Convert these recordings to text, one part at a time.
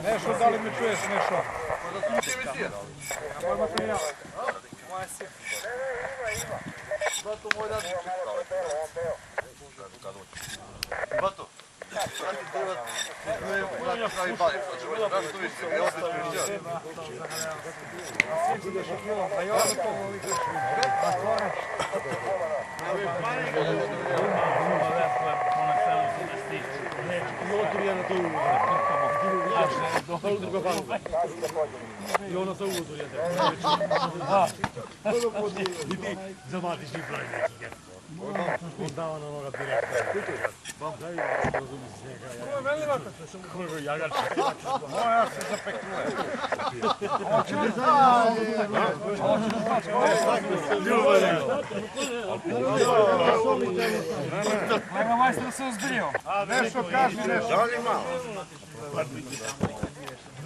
Nešo, da li me čuješ, Nešo? Moj materijal. Moja si. Bato, moj rad. Bato. I ono sa uvozu jede. I ti zavadiš i pravi neki. On dava na onoga direktora. Daj, razumi se njega. Ovo je meni vata. Koliko jagač. Ovo ja se zapeknule. Lega majstor se uzbrio. Nešo kaži, Nešo. Da li malo?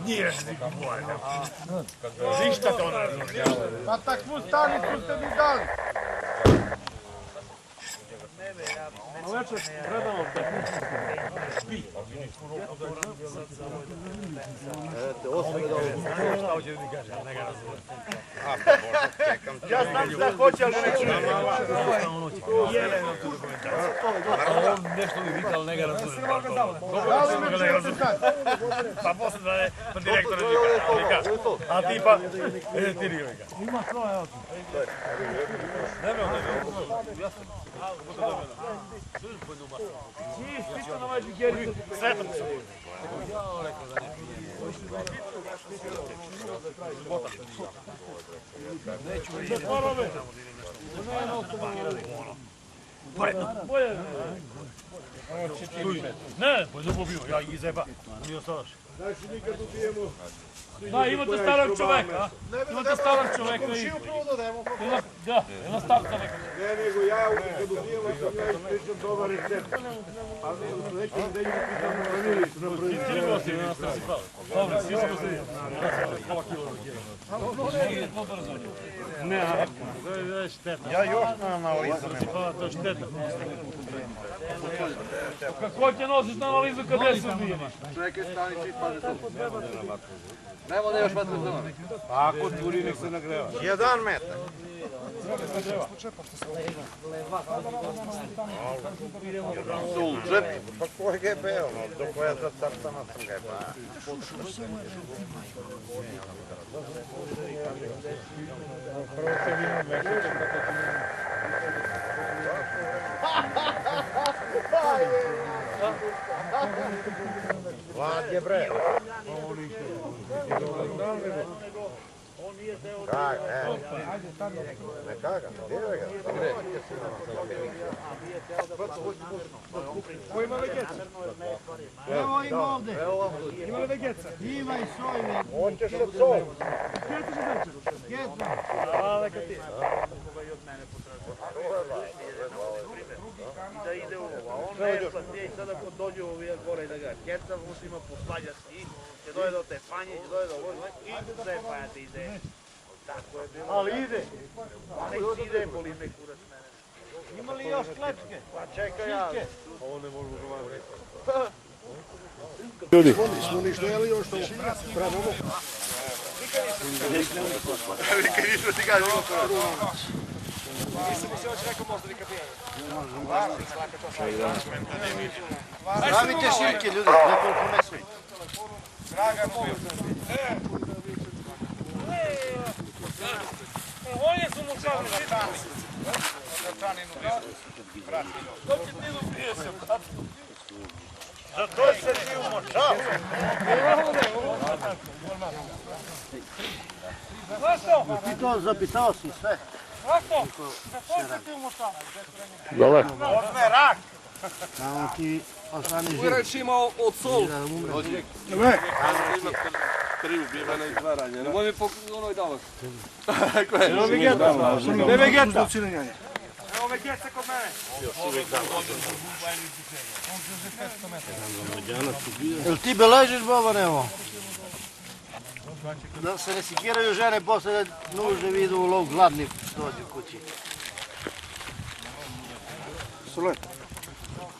Nije niko bojno. Ništa to ne razumijeva. Pa takvu stanicu ste mi dali. A večer predamo spi. Eto, 8 da ovo. Šta hoće da mi kaže, ali ne ga razumije. Ja znam šta hoće, ali ne čujem. On nešto mi vika, ali ne ga razumije. Da li me čujete sad? Pa posle da je direktor vika. A ti pa, ti nije vika. Ima svoje oči. Ne me Isto na ovaj džigericu. Svetom se bude. Ne, pa zabobio, ja ih zeba. Nije ostalaš. Da, imate starog čoveka, imate starog čoveka. Da, jedna starca neka. Ne, nego ja kad ubijem, ja ispričam dobar recept. Ali u nekim denjima pitam na vanilicu, na proizvodnju. Dobre, svi smo se pola kilo. Ne, to je šteta. Ja još na analizu nema. To je šteta. Kako će nosiš na analizu kad je Srbije? Čekaj, stani, čist pazi to. Nemo da još metar zna. Ako curi, nek se nagreva. 1 metar. Sul, džep. Pa koji GBL, do koja za crtana sam GBL. Prvo se vino mešače kako ti ne... Vlad je bre. Kak, ne kaga, gdje je ga? Ko ima vegeca? Evo ima ovde. Ima li vegeca? Ima i sojne. On će što sol. Gdje ti se znači? Getno. A, neka ti. Da ide u ovo, a on ne platije i sada ako dođe u ovije gore da ga keca, on se ima posvađati i će doje do te panje, će doje do ovo i sve pajati ide. Tako je bilo. Ali ide. Nek ide, boli me kurac mene. Ima li još klečke? Pa čekaj ja. Ovo ne mogu govoriti. Ljudi. Smo ništa jeli još to pravo ovo. Nikad nismo ti gaži ovo prvo. Nisam mislio da će neko možda nikad pijanje. Pravite širke ljudi, nekoliko mesu. Draga moj. Ovdje su mu čavni Zatrani. Zatrani nubizu. Što će ti ubije se, brate? Za to se ti umočao. Zašto? Zapitao si sve. Zašto? Za to se ti umotao. Osme rak. Tamo ti ostani živ. Uvijek imao od sol. Ne. Krivu bjevena i dva ranjena. Nemoj mi onoj davaš. Evo vegeta. Ne vegeta. Evo vegeca kod mene. Jel ti beležiš, Boban, evo? Da se ne sikiraju žene posle da nuže vidu u lov, gladni dođu kući. Sole.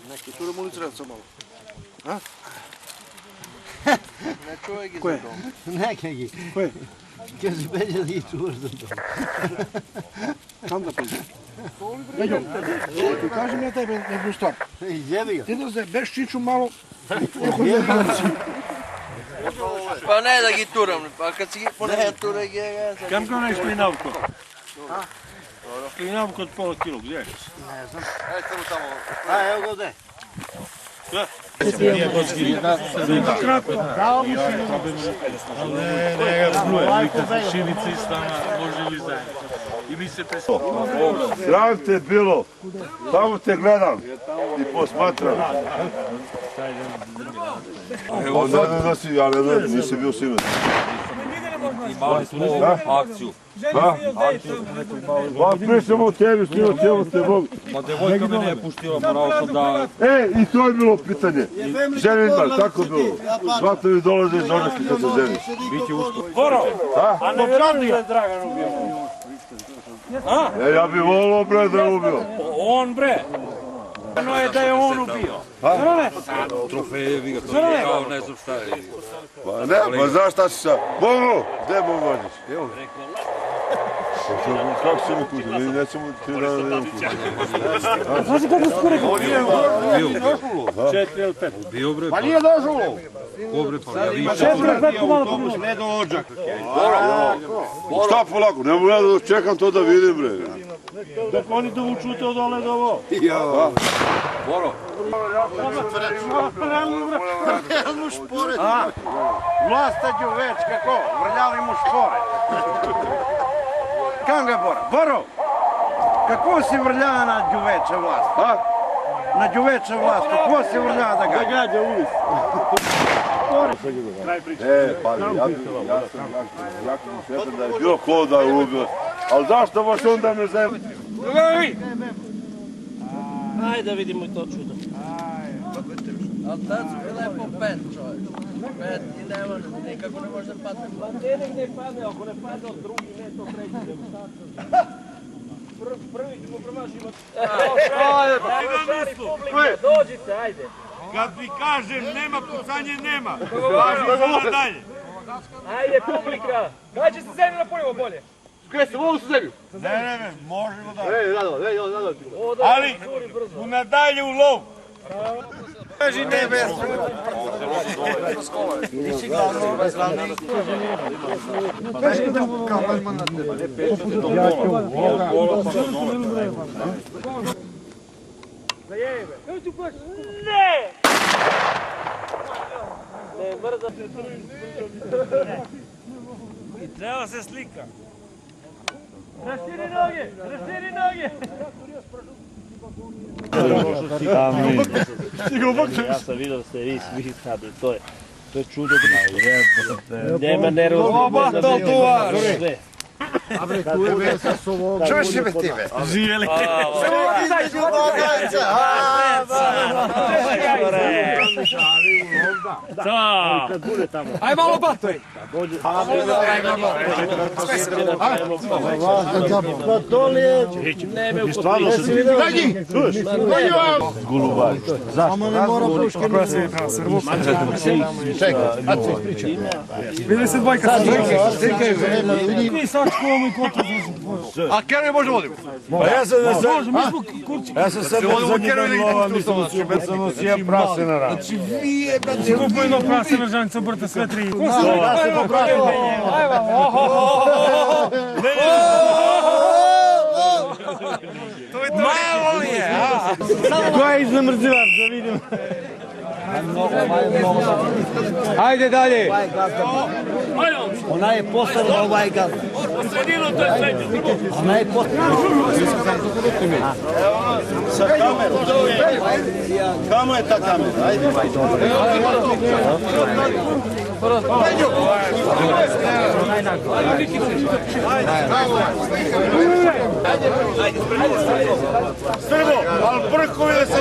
Neki tu remu li sredca malo. A? Koje? Nekegi. Koje? Kaže, belje li čužno to. Kam da priđe? Veđo, kaži mi ja tebi jednu stvar. Jebi ga. Ti da se bez čiču malo... Pa ne da gi turam, pa kad si gi ponekad tura gi... Kam ga onaj šklinavko? Šklinavko od pola kilo, gdje? Ne znam. Ajde, samo tamo. A, evo ga ovdje. Sram te bilo, samo te gledam i posmatram. Ja ne znam, nisi bio sinoć. Imali smo akciju. Pa pričamo o tebi, sinoć, evo te Bog. Ma devojka mene je puštila, morao sam da... I to je bilo pitanje. Ženitba, tako je bilo. Svatovi dolaze iz Oreške kad se ženi. Boro, a ne radi je Dragan ubio. Ja bi volio bre da je ubio. On bre. Ono je da je on ubio. Trofeje, vi ga to nije kao, ne znam šta je. Pa ne, pa znaš šta si sad? Bogo, gde Bogo odiš? Evo ga. Kako se mi kuži? Mi nećemo ti da ne kuži. Znaš kako se rekao? 4 ili 5. Bio bre, Pa nije došlo! Kobre, pa ja vidim. 4 ili 5 komada pomoći. Šta polako? Ne mogu ja da čekam to da vidim bre. Dok oni dovuču te od ole do ovo. Boro, Vrljali mu špore. Vlasta Đuveć, kako? Vrljali mu špore. Kam ga Boro? Boro, kako si vrljava na Đuveče vlast? Na Đuveče vlast, kako si vrljava da ga? Da gađa ulic. Pa ja sam jako sretan da je bilo ko da je ubio. Ali zašto baš onda me zemlje? Ajde da vidimo to čudo. Ali tad su bile po 5 čovjek. 5 i ne može, nikako ne može da padne. Pa ne padne, ako ne padne od drugi, ne to treći. Prvi ćemo promašimo. Dođite, ajde. Kad mi kažem nema pucanje, nema. Važi kola dalje. Ajde, publika. Daj će se zemlju napunimo bolje. Kresi, volu su zemlju. Ne, možemo da. Ali u nadalje u lov. Kaži ne bez. Ne! Ne, mrza. I treba se slika. Rastiri noge, rastiri noge. Ja sam vidio da ste vi svi snadili, to je čudo. Nema nervozno. Čuš me time? Živjeli. aj malo batoj. Pa to li je... Neme u kotlici. Gulubar. Samo ne mora puške nije. Čekaj, a ti ispričaj. Vidi se dvojka. Ti sad školom i kotu. A kjero je možda vodimo? Pa ja sam na Može, mi smo kurci. Ja sam sad zadnji dan lova, mislim da ću bez nosija prase na ranu. Kupo jedno prase na žanica brta sve tri. Ja se popravio. Malo li je, a? Ko je iznamrzivač, da vidim. Ajde dalje. Ona je postavila ovaj gazda. Ona je postavila. Sa kamerom. Kamo je ta kamera? Ajde. Srbo, ali prko je da se